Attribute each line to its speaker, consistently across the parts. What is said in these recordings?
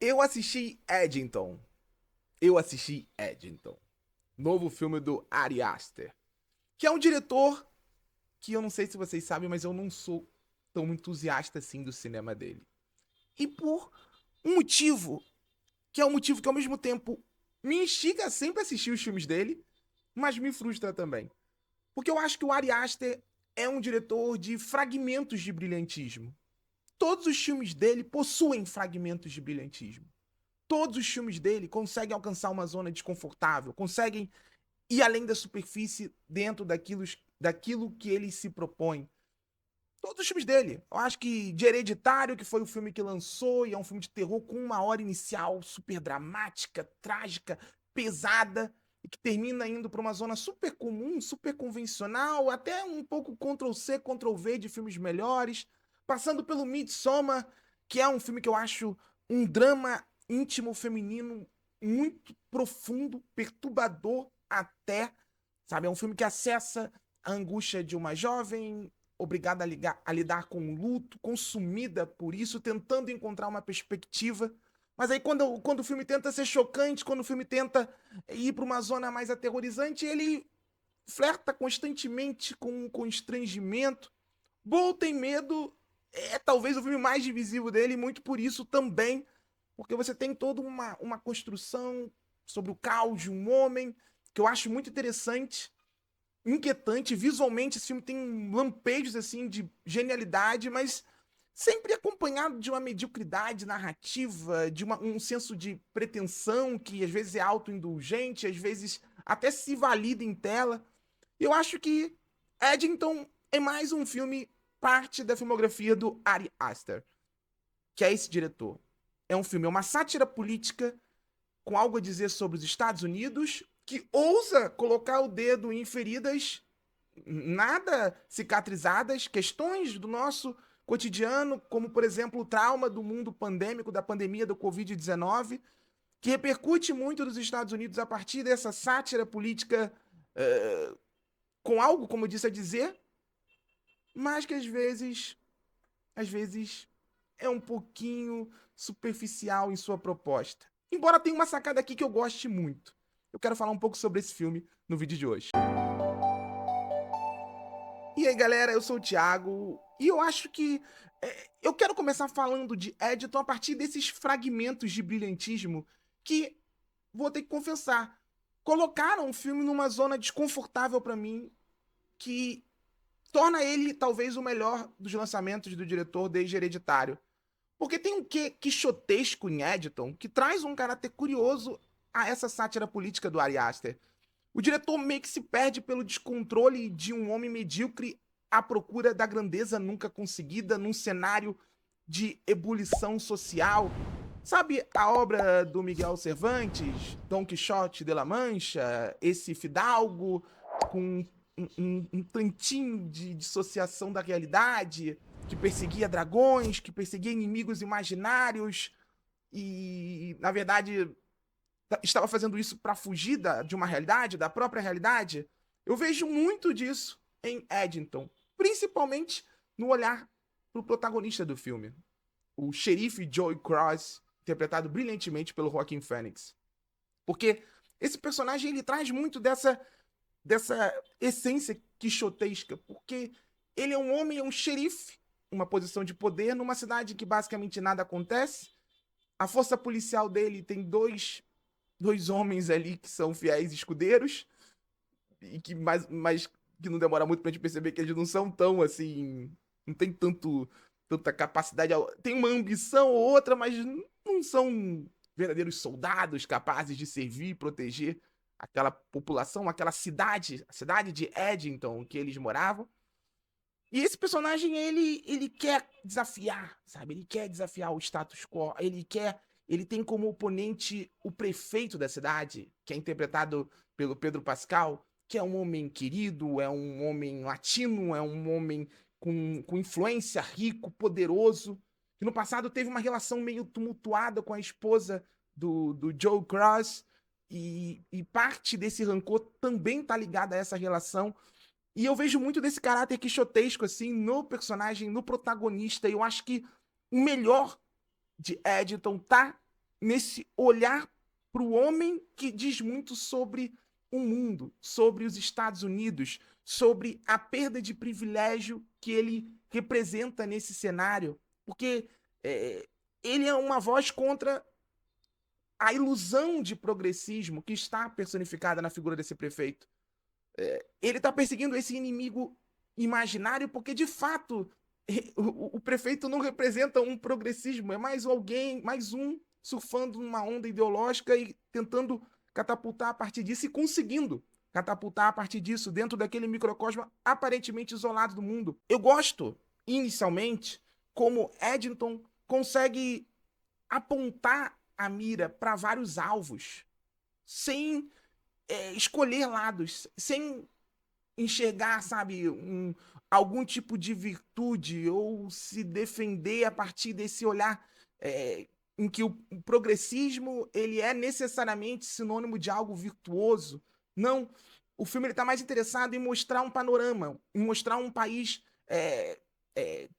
Speaker 1: Eu assisti Eddington. Eu assisti Eddington. Novo filme do Ari Aster. Que é um diretor que eu não sei se vocês sabem, mas eu não sou tão entusiasta assim do cinema dele. E por um motivo, que é um motivo que ao mesmo tempo me instiga a sempre assistir os filmes dele, mas me frustra também. Porque eu acho que o Ari Aster é um diretor de fragmentos de brilhantismo. Todos os filmes dele possuem fragmentos de brilhantismo. Todos os filmes dele conseguem alcançar uma zona desconfortável, conseguem ir além da superfície dentro daquilo que ele se propõe. Todos os filmes dele. Eu acho que de Hereditário, que foi o filme que lançou, e é um filme de terror com uma hora inicial super dramática, trágica, pesada, e que termina indo para uma zona super comum, super convencional, até um pouco Ctrl-C, Ctrl-V de filmes melhores, passando pelo Midsommar, que é um filme que eu acho um drama íntimo feminino muito profundo, perturbador até, sabe? É um filme que acessa a angústia de uma jovem obrigada a lidar com o luto, consumida por isso, tentando encontrar uma perspectiva. Mas aí quando o filme tenta ser chocante, quando o filme tenta ir para uma zona mais aterrorizante, ele flerta constantemente com o constrangimento. Bull tem medo é talvez o filme mais divisivo dele, e muito por isso também, porque você tem toda uma construção sobre o caos de um homem, que eu acho muito interessante, inquietante. Visualmente, esse filme tem lampejos assim de genialidade, mas sempre acompanhado de uma mediocridade narrativa, de um senso de pretensão que às vezes é autoindulgente, às vezes até se valida em tela. Eu acho que Eddington é mais um filme parte da filmografia do Ari Aster, que é esse diretor. É um filme, é uma sátira política com algo a dizer sobre os Estados Unidos, que ousa colocar o dedo em feridas nada cicatrizadas, questões do nosso cotidiano, como, por exemplo, o trauma do mundo pandêmico, da pandemia do Covid-19, que repercute muito nos Estados Unidos a partir dessa sátira política com algo, como eu disse, a dizer, mas que às vezes, é um pouquinho superficial em sua proposta. Embora tenha uma sacada aqui que eu goste muito. Eu quero falar um pouco sobre esse filme no vídeo de hoje. E aí, galera, eu sou o Thiago e eu acho que eu quero começar falando de Eddington a partir desses fragmentos de brilhantismo que, vou ter que confessar, colocaram o filme numa zona desconfortável pra mim, que torna ele talvez o melhor dos lançamentos do diretor desde Hereditário. Porque tem um quê quixotesco em Eddington que traz um caráter curioso a essa sátira política do Ari Aster. O diretor meio que se perde pelo descontrole de um homem medíocre à procura da grandeza nunca conseguida num cenário de ebulição social. Sabe a obra do Miguel Cervantes, Dom Quixote de la Mancha, esse fidalgo com um tantinho de dissociação da realidade, que perseguia dragões, que perseguia inimigos imaginários e, na verdade, estava fazendo isso para fugir de uma realidade, da própria realidade? Eu vejo muito disso em Eddington, principalmente no olhar pro protagonista do filme, o xerife Joey Cross, interpretado brilhantemente pelo Joaquin Phoenix. Porque esse personagem ele traz muito dessa essência quixotesca, porque ele é um homem, é um xerife, uma posição de poder numa cidade que basicamente nada acontece. A força policial dele tem dois homens ali que são fiéis escudeiros e que mas que não demora muito pra gente perceber que eles não são tão assim, não tem tanta capacidade, tem uma ambição ou outra, mas não são verdadeiros soldados capazes de servir e proteger aquela população, aquela cidade, a cidade de Eddington que eles moravam. E esse personagem, ele quer desafiar, sabe? Ele quer desafiar o status quo, ele tem como oponente o prefeito da cidade, que é interpretado pelo Pedro Pascal, que é um homem querido, é um homem latino, é um homem com influência, rico, poderoso, que no passado teve uma relação meio tumultuada com a esposa do Joe Cross, e parte desse rancor também tá ligada a essa relação. E eu vejo muito desse caráter quixotesco, assim, no personagem, no protagonista. E eu acho que o melhor de Eddington tá nesse olhar para o homem que diz muito sobre o mundo, sobre os Estados Unidos, sobre a perda de privilégio que ele representa nesse cenário, porque ele é uma voz contra a ilusão de progressismo que está personificada na figura desse prefeito. Ele está perseguindo esse inimigo imaginário porque, de fato, o prefeito não representa um progressismo, é mais alguém, mais um surfando numa onda ideológica e tentando catapultar a partir disso e conseguindo catapultar a partir disso dentro daquele microcosmo aparentemente isolado do mundo. Eu gosto, inicialmente, como Eddington consegue apontar a mira para vários alvos sem escolher lados, sem enxergar, sabe, algum tipo de virtude ou se defender a partir desse olhar em que o progressismo ele é necessariamente sinônimo de algo virtuoso. Não, o filme está mais interessado em mostrar um panorama, em mostrar um país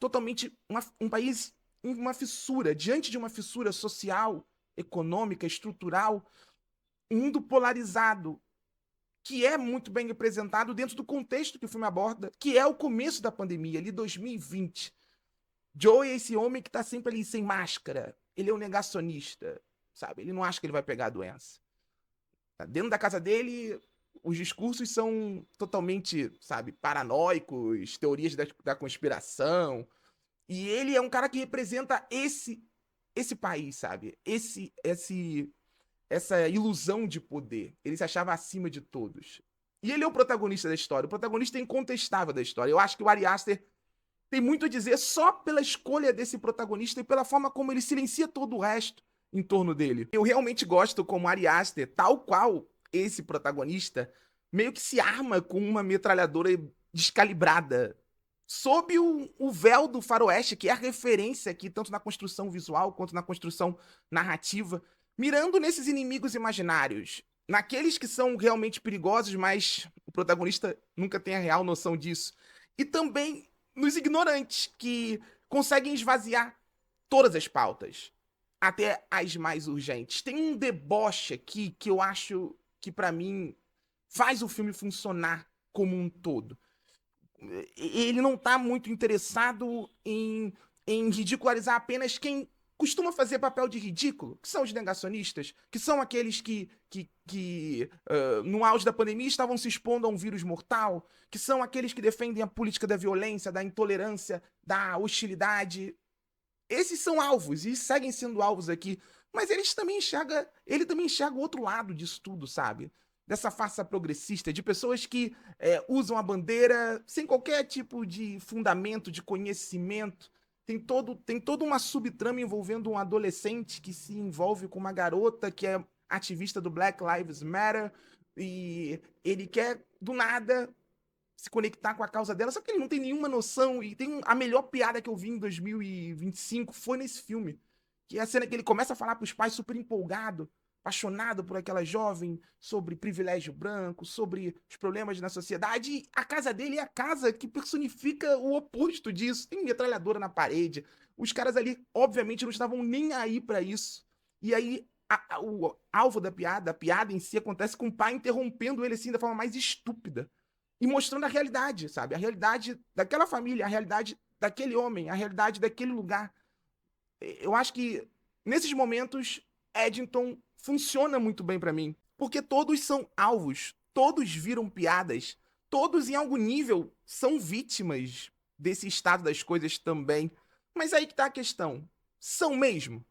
Speaker 1: totalmente, um país em uma fissura, diante de uma fissura social, econômica, estrutural, um mundo polarizado, que é muito bem representado dentro do contexto que o filme aborda, que é o começo da pandemia, ali 2020. Joe é esse homem que tá sempre ali sem máscara. Ele é um negacionista, sabe? Ele não acha que ele vai pegar a doença. Tá dentro da casa dele, os discursos são totalmente, sabe, paranoicos, teorias da conspiração. E ele é um cara que representa esse país, sabe? Essa ilusão de poder. Ele se achava acima de todos. E ele é o protagonista da história, o protagonista incontestável da história. Eu acho que o Ari Aster tem muito a dizer só pela escolha desse protagonista e pela forma como ele silencia todo o resto em torno dele. Eu realmente gosto como Ari Aster, tal qual esse protagonista, meio que se arma com uma metralhadora descalibrada sob o véu do faroeste, que é a referência aqui, tanto na construção visual quanto na construção narrativa, mirando nesses inimigos imaginários, naqueles que são realmente perigosos, mas o protagonista nunca tem a real noção disso. E também nos ignorantes, que conseguem esvaziar todas as pautas, até as mais urgentes. Tem um deboche aqui que eu acho que, pra mim, faz o filme funcionar como um todo. Ele não tá muito interessado em ridicularizar apenas quem costuma fazer papel de ridículo, que são os negacionistas, que são aqueles que no auge da pandemia estavam se expondo a um vírus mortal, que são aqueles que defendem a política da violência, da intolerância, da hostilidade. Esses são alvos e seguem sendo alvos aqui, mas ele também enxerga o outro lado disso tudo, sabe? Dessa farsa progressista, de pessoas que usam a bandeira sem qualquer tipo de fundamento, de conhecimento. Tem toda uma subtrama envolvendo um adolescente que se envolve com uma garota que é ativista do Black Lives Matter e ele quer, do nada, se conectar com a causa dela, só que ele não tem nenhuma noção. E tem a melhor piada que eu vi em 2025 foi nesse filme, que é a cena que ele começa a falar pros pais super empolgado, apaixonado por aquela jovem, sobre privilégio branco, sobre os problemas na sociedade. E a casa dele é a casa que personifica o oposto disso. Tem metralhadora na parede. Os caras ali, obviamente, não estavam nem aí pra isso. E aí, o alvo da piada, a piada em si, acontece com o pai interrompendo ele assim da forma mais estúpida. E mostrando a realidade, sabe? A realidade daquela família, a realidade daquele homem, a realidade daquele lugar. Eu acho que, nesses momentos, Eddington funciona muito bem pra mim. Porque todos são alvos, todos viram piadas, todos em algum nível são vítimas desse estado das coisas também. Mas aí que tá a questão. São mesmo?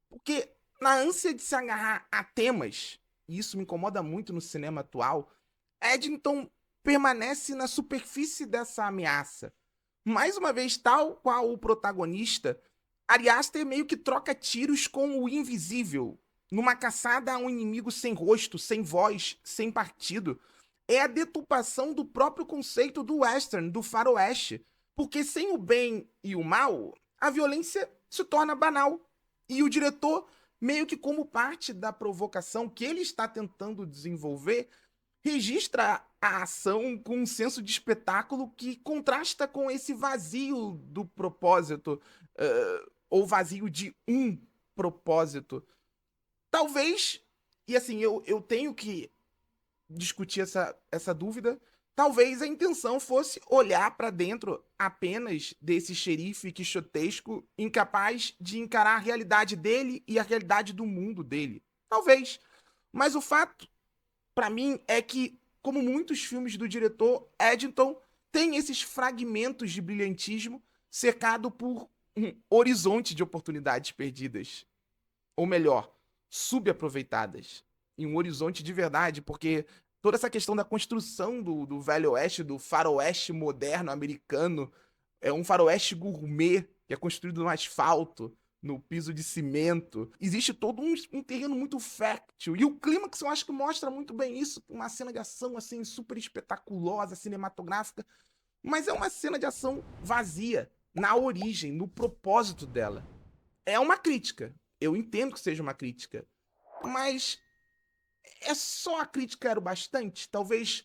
Speaker 1: Porque na ânsia de se agarrar a temas, e isso me incomoda muito no cinema atual, Eddington permanece na superfície dessa ameaça. Mais uma vez, tal qual o protagonista, Ari Aster meio que troca tiros com o invisível, numa caçada a um inimigo sem rosto, sem voz, sem partido. É a deturpação do próprio conceito do western, do faroeste. Porque sem o bem e o mal, a violência se torna banal. E o diretor, meio que como parte da provocação que ele está tentando desenvolver, registra a ação com um senso de espetáculo que contrasta com esse vazio do propósito, ou vazio de um propósito. Talvez, e assim, eu tenho que discutir essa dúvida, talvez a intenção fosse olhar pra dentro apenas desse xerife quixotesco, incapaz de encarar a realidade dele e a realidade do mundo dele. Talvez. Mas o fato, pra mim, é que, como muitos filmes do diretor Edington, tem esses fragmentos de brilhantismo cercado por um horizonte de oportunidades perdidas. Ou melhor, subaproveitadas. Em um horizonte de verdade, porque toda essa questão da construção do Velho Oeste, do faroeste moderno americano, é um faroeste gourmet, que é construído no asfalto, no piso de cimento. Existe todo um terreno muito fértil. E o clímax eu acho que mostra muito bem isso. Uma cena de ação assim super espetaculosa, cinematográfica. Mas é uma cena de ação vazia, na origem, no propósito dela. É uma crítica. Eu entendo que seja uma crítica. Mas é só a crítica era o bastante? Talvez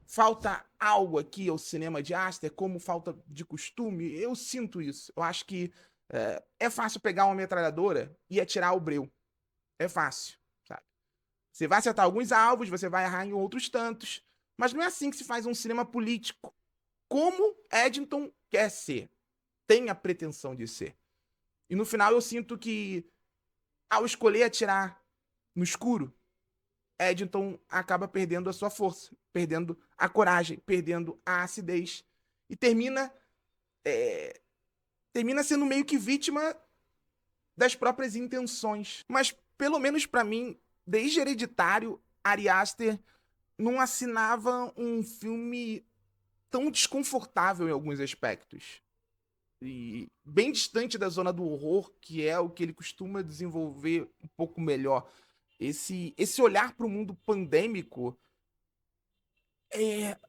Speaker 1: falta algo aqui ao cinema de Aster, como falta de costume. Eu sinto isso. Eu acho que é fácil pegar uma metralhadora e atirar o breu. É fácil, sabe? Você vai acertar alguns alvos, você vai errar em outros tantos. Mas não é assim que se faz um cinema político. Como Edington quer ser. Tem a pretensão de ser. E no final eu sinto que, ao escolher atirar no escuro, Edington acaba perdendo a sua força, perdendo a coragem, perdendo a acidez. E termina sendo meio que vítima das próprias intenções. Mas, pelo menos pra mim, desde Hereditário, Ari Aster não assinava um filme tão desconfortável em alguns aspectos. E bem distante da zona do horror, que é o que ele costuma desenvolver um pouco melhor. Esse olhar para o mundo pandêmico,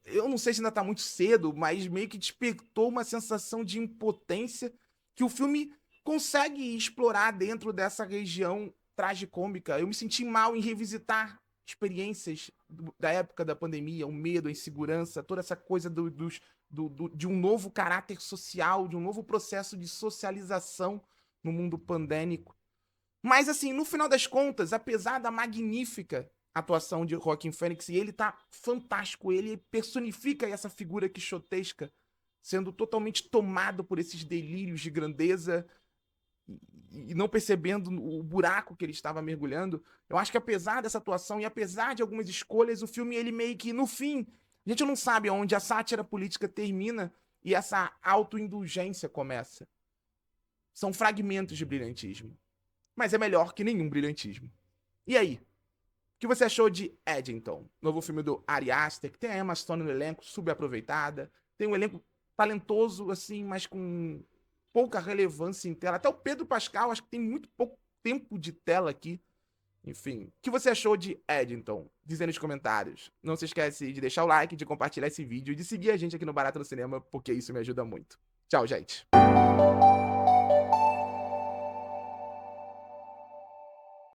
Speaker 1: eu não sei se ainda tá muito cedo, mas meio que despertou uma sensação de impotência que o filme consegue explorar dentro dessa região tragicômica. Eu me senti mal em revisitar experiências da época da pandemia, o medo, a insegurança, toda essa coisa de um novo caráter social, de um novo processo de socialização no mundo pandêmico. Mas, assim, no final das contas, apesar da magnífica atuação de Joaquin Phoenix, e ele tá fantástico, ele personifica essa figura quixotesca, sendo totalmente tomado por esses delírios de grandeza e não percebendo o buraco que ele estava mergulhando. Eu acho que apesar dessa atuação e apesar de algumas escolhas, o filme, ele meio que, no fim, a gente não sabe onde a sátira política termina e essa autoindulgência começa. São fragmentos de brilhantismo. Mas é melhor que nenhum brilhantismo. E aí? O que você achou de Edington? Novo filme do Ari Aster, que tem a Emma Stone no elenco, subaproveitada. Tem um elenco talentoso, assim, mas com pouca relevância em tela. Até o Pedro Pascal, acho que tem muito pouco tempo de tela aqui. Enfim, o que você achou de Edington? Diz aí nos comentários. Não se esquece de deixar o like, de compartilhar esse vídeo e de seguir a gente aqui no Barato no Cinema, porque isso me ajuda muito. Tchau, gente.